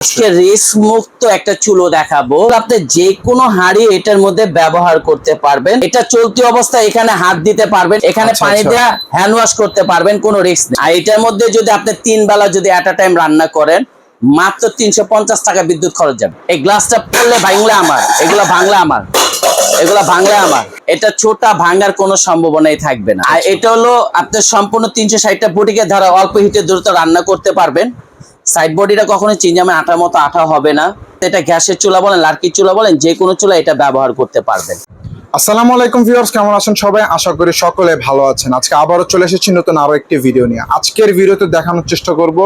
Risk মুক্ত একটা চুলো দেখাবো। আপনি যে কোনো হাঁড়ি এটার মধ্যে ব্যবহার করতে পারবেন। এটা চলতি অবস্থায় এখানে হাত দিতে পারবেন, এখানে পানি দিয়ে হ্যান্ড ওয়াশ করতে পারবেন, কোনো রিস্ক নেই। আর এটার মধ্যে যদি আপনি 3 বেলা যদি এট আ টাইম রান্না করেন, মাত্র 350 টাকা বিদ্যুৎ খরচ যাবে। এই গ্লাসটা পড়লে ভাঙলে আমার, এগুলো ভাঙলে আমার, এগুলা ভাঙলে আমার, এটা ছোটা ভাঙার কোনো সম্ভাবনাই থাকবে না। আর এটা হলো আপনার সম্পূর্ণ 360টা বুটিকে ধারা অল্প হিটে দ্রুত রান্না করতে পারবেন। সাইড বডিটা কখনো চিংজামে আটার মতো আঠা হবে না। এটা গ্যাসের চুলা বলেন, লার্কির চুলা বলেন, যে কোনো চুলা এটা ব্যবহার করতে পারবেন। আসসালামু আলাইকুম ভিউয়ার্স, কেমন আছেন সবাই? আশা করি সকলে ভালো আছেন। আজকে আবারও চলে এসেছি নতুন আরো একটি ভিডিও নিয়ে। আজকের ভিডিওতে দেখানোর চেষ্টা করব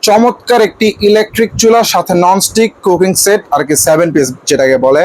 চমৎকার একটি ইলেকট্রিক চুলার সাথে ননস্টিক কুকিং সেট, আর কি 7 পিস যেটাকে বলে।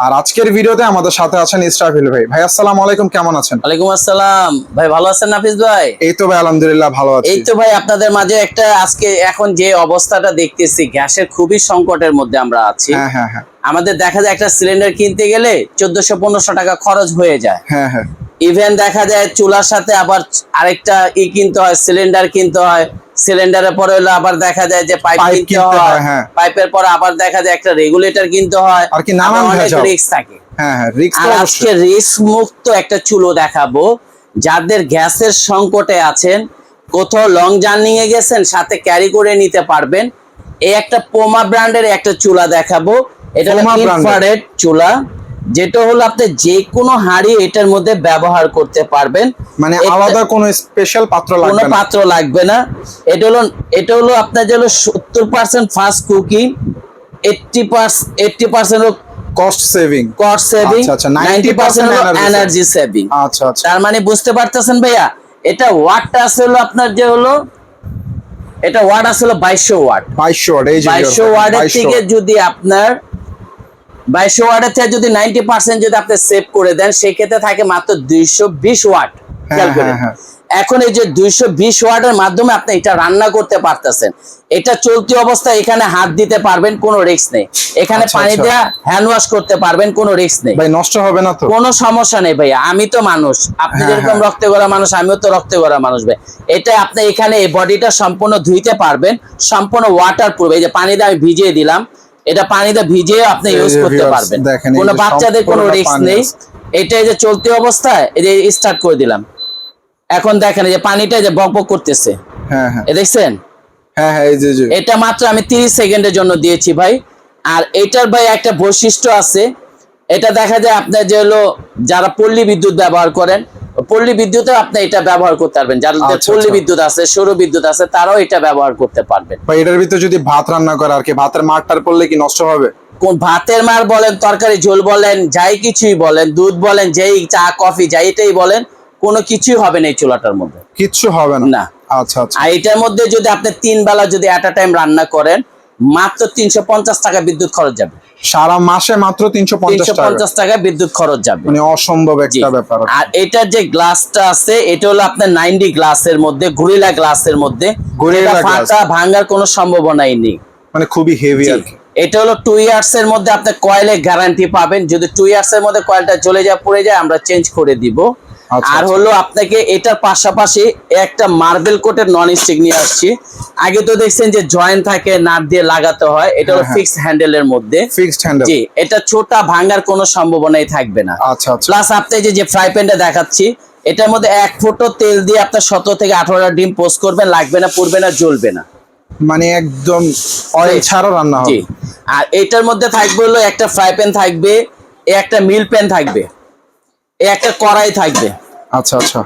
আর আজকের ভিডিওতে আমাদের সাথে আছেন ইসরাফিল ভাই। ভাই আসসালামু আলাইকুম, কেমন আছেন? ওয়ালাইকুম আসসালাম ভাই, ভালো আছেন হাফিজ ভাই? এই তো ভাই আলহামদুলিল্লাহ ভালো আছি। এই তো ভাই, আপনাদের মাঝে একটা আজকে এখন যে অবস্থাটা দেখতেছি, গ্যাসের খুবই সংকটের মধ্যে আমরা আছি। হ্যাঁ হ্যাঁ হ্যাঁ, আমাদের দেখা যায় একটা সিলিন্ডার কিনতে গেলে 1400-1500 টাকা খরচ হয়ে যায়। হ্যাঁ হ্যাঁ, ইভেন দেখা যায় চুলার সাথে আবার আরেকটা কিনতে হয়, সিলিন্ডার কিনতে হয়। সিলিন্ডারের পরে হলো আবার দেখা যায় যে পাইপ কিনতে হয়, পাইপের পরে আবার দেখা যায় একটা রেগুলেটর কিনতে হয়, আর কি নানান রিস্ক থাকে। হ্যাঁ হ্যাঁ, রিস্ক। আর আজকে রিস্ক মুক্ত একটা চুলো দেখাবো। যাদের গ্যাসের সংকটে আছেন, কোথাও লং জার্নি এ গেছেন, সাথে ক্যারি করে নিতে পারবেন, এই একটা পোমা ব্র্যান্ডের একটা চুলা দেখাবো। এটা হলো ইনফ্রারেড চুলা, যেটা হলো আপনি যে কোনো হাঁড়ি এটার মধ্যে ব্যবহার করতে পারবেন। মানে আলাদা কোনো স্পেশাল পাত্র লাগবে না, কোনো পাত্র লাগবে না। এটা হলো আপনার যে হলো 70% ফাস্ট কুকিং, 80% কস্ট সেভিং, আচ্ছা 90% হলো এনার্জি সেভিং। আচ্ছা আচ্ছা, তার মানে বুঝতে পারতেছেন ভাইয়া, এটা ওয়াটটা আছে হলো আপনার যে হলো, এটা ওয়াট আছে হলো 2200 ওয়াট। 2200 ওয়াট, এই যে 2200 ওয়াটের থেকে যদি আপনার 2200 ওয়াটের থেকে যদি 90% যদি আপনি সেভ করে দেন, সেই ক্ষেত্রে থাকে মাত্র 220 ওয়াট। এখন এই যে 220 ওয়াটের মাধ্যমে আপনি এটা রান্না করতে পারতেছেন। এটা চলতি অবস্থায় এখানে হাত দিতে পারবেন, কোনো রিস্ক নেই। এখানে পানি দিয়ে হ্যান্ড ওয়াশ করতে পারবেন, কোনো রিস্ক নেই। ভাই নষ্ট হবে না তো? কোনো সমস্যা নেই ভাইয়া। আমি তো মানুষ, আপনি যেরকম রক্তে গড়া মানুষ, আমিও তো রক্তে গড়া মানুষ ভাই। এটা আপনি এখানে এই বডিটা সম্পূর্ণ ধুইতে পারবেন, সম্পূর্ণ ওয়াটার প্রুফ। এই যে পানি দিয়ে আমি ভিজিয়ে দিলাম, এটা পানিতে ভিজিয়ে আপনি ইউজ করতে পারবেন, কোনো বাচ্চাদের কোনো রিস্ক নেই। এটা এই যে চলতি অবস্থায় এই যে স্টার্ট করে দিলাম, এখন দেখেন এই যে পানিটা যে বকবক করতেছে। হ্যাঁ হ্যাঁ, দেখছেন? হ্যাঁ হ্যাঁ, এই যে এটা মাত্র আমি 30 সেকেন্ডের জন্য দিয়েছি ভাই। আর এটার ভাই একটা বৈশিষ্ট্য আছে, এটা দেখা যায় আপনার যে হলো যারা পল্লী বিদ্যুৎ ব্যবহার করেন, পল্লী বিদ্যুতে আপনি এটা ব্যবহার করতে পারবেন। যারা পল্লী বিদ্যুৎ আছে, সৌর বিদ্যুৎ আছে, তারাও এটা ব্যবহার করতে পারবেন। ভাই এটার ভিতরে যদি ভাত রান্না করে, আর কি ভাতের মারটার পড়লে কি নষ্ট হবে? কোন ভাতের মার বলেন, তরকারি ঝোল বলেন, যাই কিছুই বলেন, দুধ বলেন, যেই চা কফি যাই এটাই বলেন, কোনো কিছুই হবে না এই চুলাটার মধ্যে, কিচ্ছু হবে না। আচ্ছা আচ্ছা। আর এটার মধ্যে যদি আপনি 3 বেলা যদি এট আ টাইম রান্না করেন, মাত্র 350 টাকা বিদ্যুৎ খরচ যাবে। সারা মাসে মাত্র 350 টাকা বিদ্যুৎ খরচ যাবে, মানে অসম্ভব একটা ব্যাপার। আর এটার যে গ্লাসটা আছে, এটা হলো আপনার 90 গ্লাসের মধ্যে, গরিলা গ্লাসের মধ্যে, ফাটা ভাঙার কোনো সম্ভাবনাই নেই, মানে খুবই হেভি আর কি। এটা হলো 2 ইয়ার্স এর মধ্যে আপনি কয়েলে গ্যারান্টি পাবেন। যদি 2 ইয়ার্স এর মধ্যে কয়েলটা চলে যায়, পড়ে যায়, আমরা চেঞ্জ করে দিব। আর হলো আপনাকে এটার পাশাপাশি একটা মার্বেল কোটের নন স্টিক নিয়ে আসছি। আগে তো দেখছেন যে জয়েন্ট থাকে, নাট দিয়ে লাগাতে হয়, এটা হলো ফিক্সড হ্যান্ডেলের মধ্যে। ফিক্সড হ্যান্ডেল, জি, এটা ছোটা ভাঙার কোনো সম্ভাবনাই থাকবে না। আচ্ছা আচ্ছা। প্লাস আপনি যে ফ্রাই প্যানটা দেখাচ্ছি, এটার মধ্যে 1 ফুটো তেল দিয়ে আপনি 17 থেকে 18টা ডিম পোস্ট করবেন, লাগবে না, পুড়বে না, জ্বলবে না, মানে একদম অয়েল ছাড়া রান্না হবে। আর এটার মধ্যে থাকবে হলো একটা ফ্রাই প্যান থাকবে, একটা মিল প্যান থাকবে, একটা কড়াই থাকবে। আচ্ছা আচ্ছা,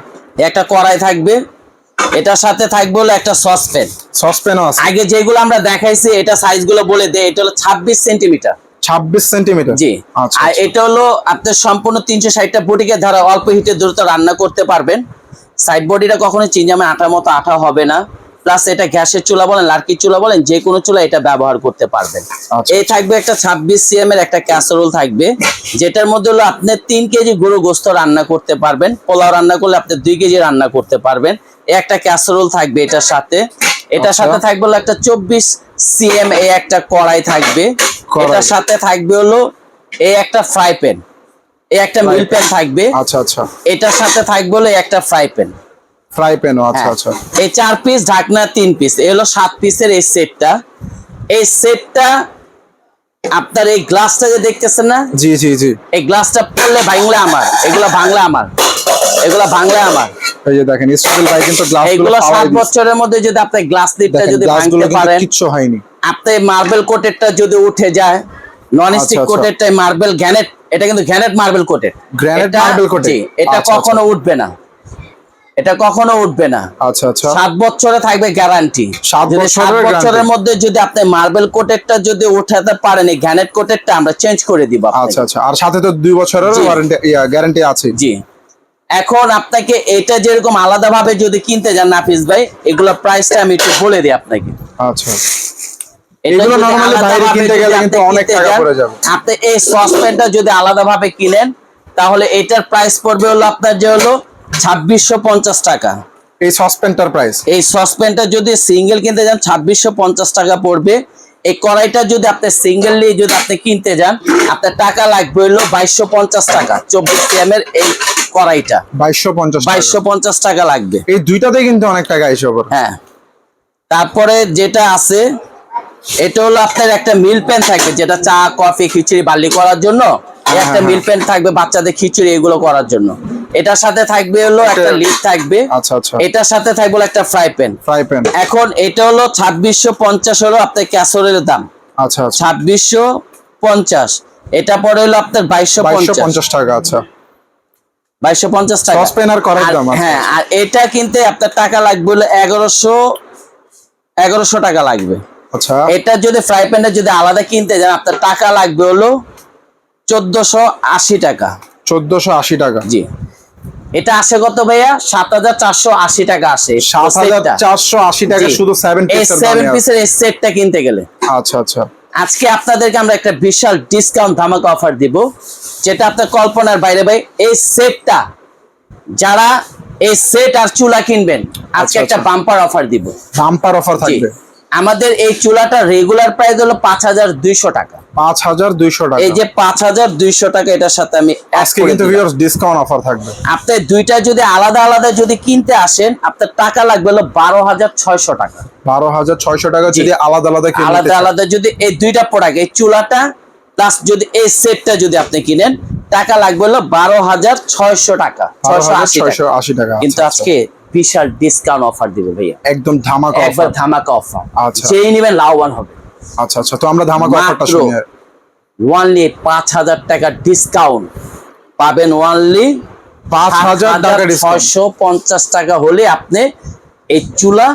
একটা কড়াই থাকবে, এটার সাথে থাকবে হলো একটা সসপ্যান। সসপ্যানও আছে। আগে যেগুলো আমরা দেখাইছি, এটা সাইজগুলো বলে দেই, এটা হলো 26 সেন্টিমিটার। 26 সেন্টিমিটার, জি। আর এটা হলো আপনার সম্পূর্ণ 360টা বুটিকে ধারা অল্প হিটে দ্রুত রান্না করতে পারবেন। সাইড বডিটা কখনো চিংজামে আটার মতো আঠা হবে না। প্লাস এটা গ্যাসের চুলা বলেন, লার্কির চুলা বলেন, যে কোনো চুলা এটা ব্যবহার করতে পারবেন। এই থাকবে একটা 26 সিএম এর একটা ক্যাসারোল থাকবে, যেটার মধ্যে হলো আপনি 3 কেজি গরু গোস্ত রান্না করতে পারবেন। পোলাও রান্না করলে আপনি 2 কেজি রান্না করতে পারবেন। একটা ক্যাসারোল থাকবে এটার সাথে। এটার সাথে থাকবে হলো একটা 24 সিএম এ একটা কড়াই থাকবে। এটার সাথে থাকবে হলো এই একটা ফ্রাই প্যান, এই একটা মিল প্যান থাকবে। আচ্ছা আচ্ছা। এটার সাথে থাকবে হলো একটা ফ্রাই প্যান। ফ্রাই প্যান, আচ্ছা আচ্ছা। এই 4 পিস ঢাকনা 3 পিস, এই হলো 7 পিসের এই সেটটা। এই সেটটা আপনার এই গ্লাসটা যে দেখতেছেন না, জি জি জি, এই গ্লাসটা পড়লে ভাঙলে আমার, এগুলা ভাঙলে আমার, এগুলা ভাঙলে আমার। এই যে দেখেন ইসরাফিল ভাই কিন্তু গ্লাসগুলো এগুলো 7 পাওয়াই দিচ্ছে। বছরের মধ্যে যদি আপনি গ্লাস লিডটা যদি গ্লাসগুলো ভাঙতে কিন্তু পারেন, কিচ্ছু হয়নি। আপনি মার্বেল কোটেডটা যদি উঠে যায়, নন স্টিক আচ্ছা, কোটেডটা মার্বেল গ্রানাইট, এটা কিন্তু granite marble coated, granite marble coated, এটা কখনো উঠবে না, এটা কখনো উঠবে না। আচ্ছা আচ্ছা, 7 বছরে থাকবে গ্যারান্টি। 7 বছরের মধ্যে যদি আপনি মার্বেল কোটেডটা যদি উঠাতে পারেন, এই গ্রানাইট কোটেডটা আমরা চেঞ্জ করে দিব আপনাকে। আচ্ছা আচ্ছা, আর সাথে তো 2 বছরের ওয়ারেন্টি গ্যারান্টি আছে। জি, এখন আপনাকে এটা যেরকম আলাদাভাবে যদি কিনতে যান নাফিস ভাই, এগুলোর প্রাইসটা আমি একটু বলে দিই আপনাকে। আচ্ছা, এগুলো নরমালি বাইরে কিনতে গেলে কিন্তু অনেক টাকা পড়ে যাবে। আপনি এই সসপ্যানটা যদি আলাদাভাবে কিনেন, তাহলে এটার প্রাইস পড়বে হলো আপনার যে হলো 2650 টাকা। এই সসপ্যানটার প্রাইস, এই সসপ্যানটা যদি সিঙ্গেল কিনতে যান 2650 টাকা পড়বে। এই কড়াইটা যদি আপনি সিঙ্গেললি যদি আপনি কিনতে যান, আপনার টাকা লাগবে হলো 2250 টাকা। 24 cm এর এই কড়াইটা 2250 টাকা লাগবে। এই দুইটাতে কিন্তু অনেক টাকা হিসাব। হ্যাঁ, তারপরে যেটা আছে, এটা হলো আপনার একটা মিল প্যান থাকবে, যেটা চা কফি খিচুড়ি বার্লি করার জন্য একটা মিল প্যান থাকবে, বাচ্চাদের খিচুড়ি এগুলো করার জন্য। এটার সাথে থাকবে হলো একটা লিড থাকবে। আচ্ছা আচ্ছা, এটার সাথে থাকবে হলো একটা ফ্রাই প্যান। এখন এটা হলো 2650 হলো আপনার ক্যাসরোলের দাম। আচ্ছা আচ্ছা, 2650। এটা পরে হলো আপনার 2250 টাকা। আচ্ছা, 2250 টাকা সসপ্যান আর কড়াইয়ের দাম। হ্যাঁ, আর এটা কিনতে আপনার টাকা লাগবে হলো 1100 টাকা লাগবে। আচ্ছা, এটা যদি ফ্রাই প্যানটা যদি আলাদা কিনতে যান, আপনার টাকা লাগবে হলো 1480 টাকা। 1480 টাকা। জি, এটা আসে কত ভাইয়া? 7480 টাকা আসে। 7480 টাকা শুধু 7 পিসের এই সেটটা কিনতে গেলে। আচ্ছা আচ্ছা, আজকে আপনাদেরকে আমরা একটা বিশাল ডিসকাউন্ট ধামাকা অফার দিব, যেটা আপনার কল্পনার বাইরে ভাই। এই সেটটা যারা এই সেট আর চুলা কিনবেন, আজকে একটা বাম্পার অফার দিব। বাম্পার অফার থাকবে। আমাদের এই চুলাটা রেগুলার প্রাইস হলো 5200 টাকা। 5200 টাকা। এই যে 5200 টাকা, এটার সাথে আমি আজকে কিন্তু ভিউয়ার্স ডিসকাউন্ট অফার থাকবে। আপনি দুইটা যদি আলাদা আলাদা যদি কিনতে আসেন, আপনার টাকা লাগবে হলো 12600 টাকা। 12600 টাকা যদি আলাদা আলাদা কিনতে, আলাদা আলাদা যদি এই দুইটা প্রোডাক্ট, এই চুলাটা প্লাস যদি এই সেটটা যদি আপনি কিনেন, টাকা লাগবে হলো 12600 টাকা, 680 টাকা। কিন্তু আজকে বিশাল ডিসকাউন্ট অফার দিব ভাইয়া, একদম ধামাকা অফার, একবার ধামাকা অফার। আচ্ছা, যেই নেবেন লাভবান হবে। আচ্ছা আচ্ছা, তো আমরা ধামাকা অফারটা শুনি। অনলি 5000 টাকা ডিসকাউন্ট পাবেন। অনলি 5000 টাকা ডিসকাউন্ট। 650 টাকা হলে আপনি এই চুলা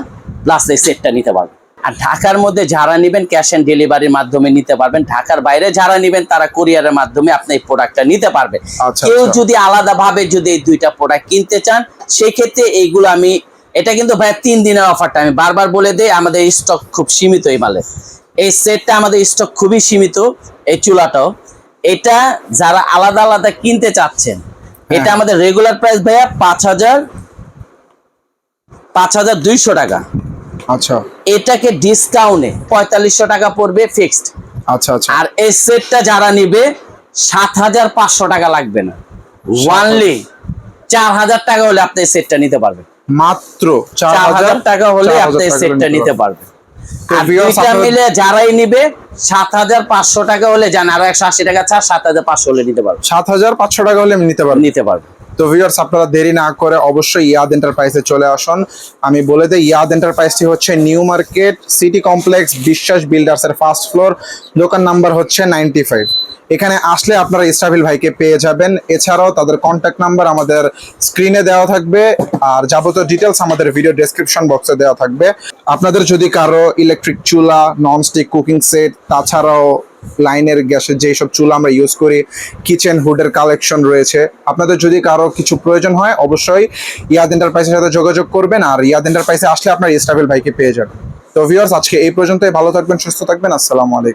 প্লাস এই সেটটা নিতে পারবেন। আর ঢাকার মধ্যে যারা নেবেন ক্যাশ অন ডেলিভারির মাধ্যমে নিতে পারবেন। ঢাকার বাইরে যারা নেবেন তারা কুরিয়ারের মাধ্যমে আপনি এই প্রোডাক্টটা নিতে পারবেন। কেউ যদি আলাদাভাবে যদি এই দুইটা প্রোডাক্ট কিনতে চান, সেই ক্ষেত্রে এইগুলো আমি, এটা কিন্তু ভাই 3 দিনের অফারটা আমি বারবার বলে দেই, আমাদের স্টক খুব সীমিত এই মালে। এই সেটটা আমাদের স্টক খুবই সীমিত, এই চুলাটাও। এটা যারা আলাদা আলাদা কিনতে চাচ্ছেন, এটা আমাদের রেগুলার প্রাইস ভাইয়া 5200 টাকা। আচ্ছা, এটাকে ডিসকাউন্টে 4500 টাকা পড়বে ফিক্সড। আচ্ছা আচ্ছা, আর এই সেটটা যারা নিবে 7500 টাকা লাগবে না, ওয়ানলি 4000 টাকা হলে আপনি এই সেটটা নিতে পারবেন। মাত্র 4000 টাকা হলে আপনি এই সেটটা নিতে পারবেন। আর দুইটা মিলে যারাই নিবে 7500 টাকা হলে, জান আরো 180 টাকা ছাড়, 7500 হলে নিতে পারবেন। 7500 টাকা হলে আমি নিতে পারবো। তো ভিউয়ার্স, আপনারা দেরি না করে অবশ্যই ইয়াদ এন্টারপ্রাইজে চলে আসুন। আমি বলে দেই, ইয়াদ এন্টারপ্রাইজটি হচ্ছে নিউ মার্কেট সিটি কমপ্লেক্স বিশ্বাস বিল্ডার্স এর ফার্স্ট ফ্লোর, দোকান নাম্বার হচ্ছে 95। এখানে আসলে আপনারা ইসরাফিল ভাইকে পেয়ে যাবেন। এছাড়াও তাদের কন্ট্যাক্ট নাম্বার আমাদের স্ক্রিনে দেওয়া থাকবে, আর যাবতীয় ডিটেলস আমাদের ভিডিও ডেসক্রিপশন বক্সে দেওয়া থাকবে। আপনাদের যদি কারো ইলেকট্রিক চুলা, ননস্টিক কুকিং সেট, তাছাড়াও লাইনের গ্যাসের যেসব চুলা আমরা ইউজ করি, কিচেন হুডের কালেকশন রয়েছে, আপনাদের যদি কারো কিছু প্রয়োজন হয় অবশ্যই ইয়াদ এন্টারপ্রাইজের সাথে যোগাযোগ করবেন। আর ইয়াদ এন্টারপ্রাইজে আসলে আপনার ইসরাফিল ভাইকে পেয়ে যাবেন। তো ভিউয়ার্স, আজকে এই পর্যন্তই। ভালো থাকবেন, সুস্থ থাকবেন। আসসালামু আলাইকুম।